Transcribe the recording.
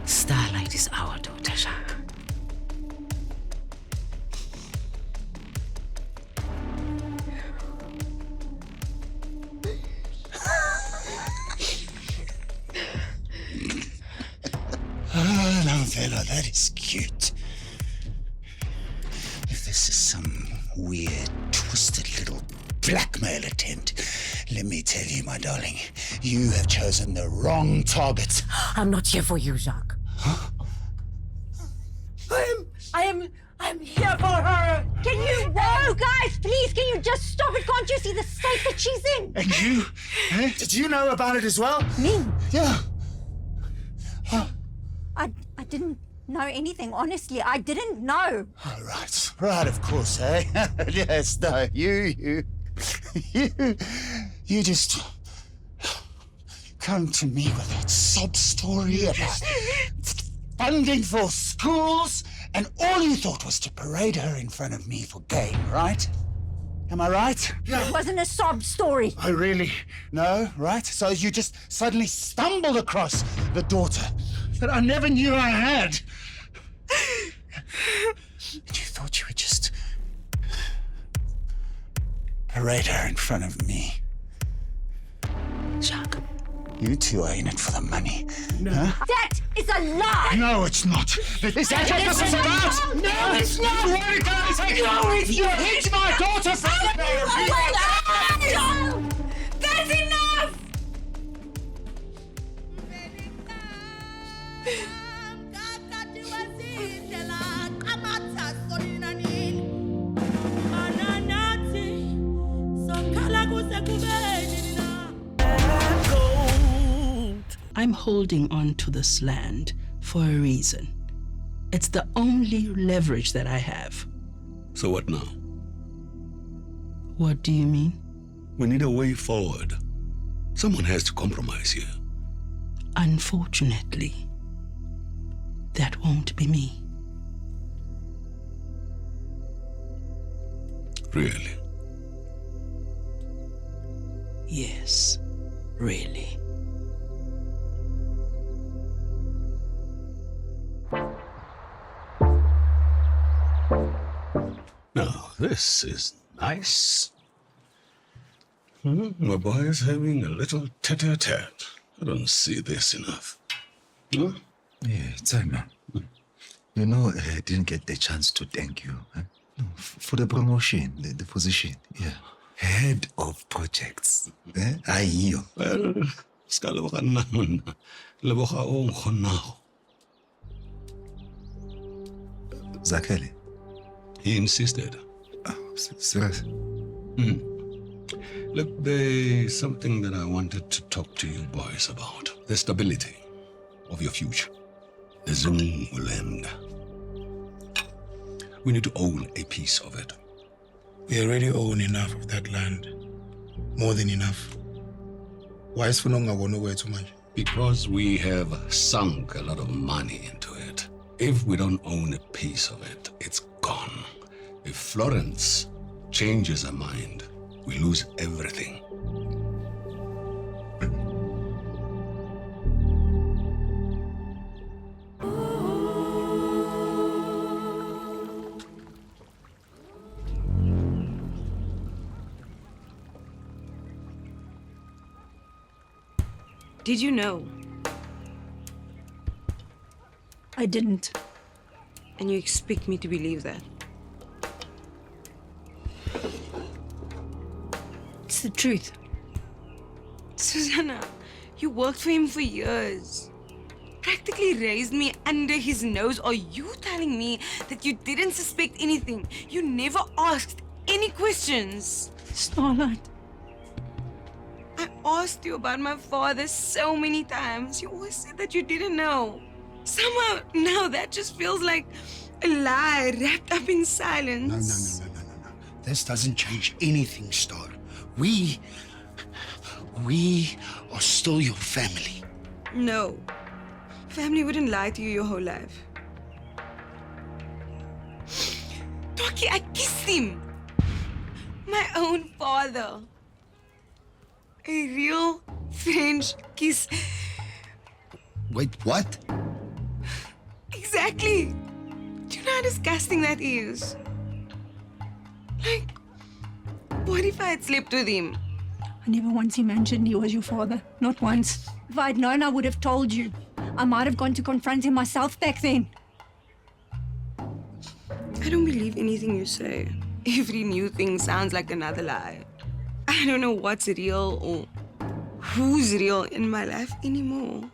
Starlight is our daughter, Jacques. Oh, no, fella, that is cute. If this is some weird, twisted little blackmail attempt, let me tell you, my darling, you have chosen the wrong target. I'm not here for you, Jacques. Huh? I'm here for her. Can you, no, guys, please, can you just stop it? Can't you see the state that she's in? And you, eh? Did you know about it as well? Me? Yeah. I didn't know anything, honestly. I didn't know. Oh, right, of course, eh? Yes, no, you just come to me with that sob story about funding for schools, and all you thought was to parade her in front of me for gain, right? Am I right? It wasn't a sob story. Oh, really? No, right? So you just suddenly stumbled across the daughter that I never knew I had. And you thought you would just parade her in front of me. Jacques. You two are in it for the money. No. Huh? That is a lie! No, it's not. Is that what this is about? No, it's not! You want to go and say, no, it's you hit my daughter from No! That's enough! I'm holding on to this land for a reason. It's the only leverage that I have. So what now? What do you mean? We need a way forward. Someone has to compromise here. Unfortunately, that won't be me. Really? Yes, really. Now, this is nice. My boy is having a little tete-a-tete. I don't see this enough. Huh? Yeah, Simon. You know, I didn't get the chance to thank you. No, for the promotion, the position. Yeah. Head of projects. Ayo. Well, ska leboga nna monna. Leboga o nkgonnago. Zakele. He insisted. Oh, serious? Look, there's something that I wanted to talk to you boys about. The stability of your future. The Zulu land. We need to own a piece of it. We already own enough of that land. More than enough. Why is Funonga go nowhere too much? Because we have sunk a lot of money into it. If we don't own a piece of it, it's gone. If Florence changes her mind, we lose everything. Did you know? I didn't. And you expect me to believe that? It's the truth. Susanna, you worked for him for years. Practically raised me under his nose. Are you telling me that you didn't suspect anything? You never asked any questions? Starlight. I asked you about my father so many times. You always said that you didn't know. Somehow, now that just feels like a lie wrapped up in silence. No. This doesn't change anything, Star. We are still your family. No. Family wouldn't lie to you your whole life. Toki, I kissed him. My own father. A real French kiss. Wait, what? Exactly. Do you know how disgusting that is? Like, what if I had slept with him? I never once imagined he was your father. Not once. If I'd known, I would have told you. I might have gone to confront him myself back then. I don't believe anything you say. Every new thing sounds like another lie. I don't know what's real or who's real in my life anymore.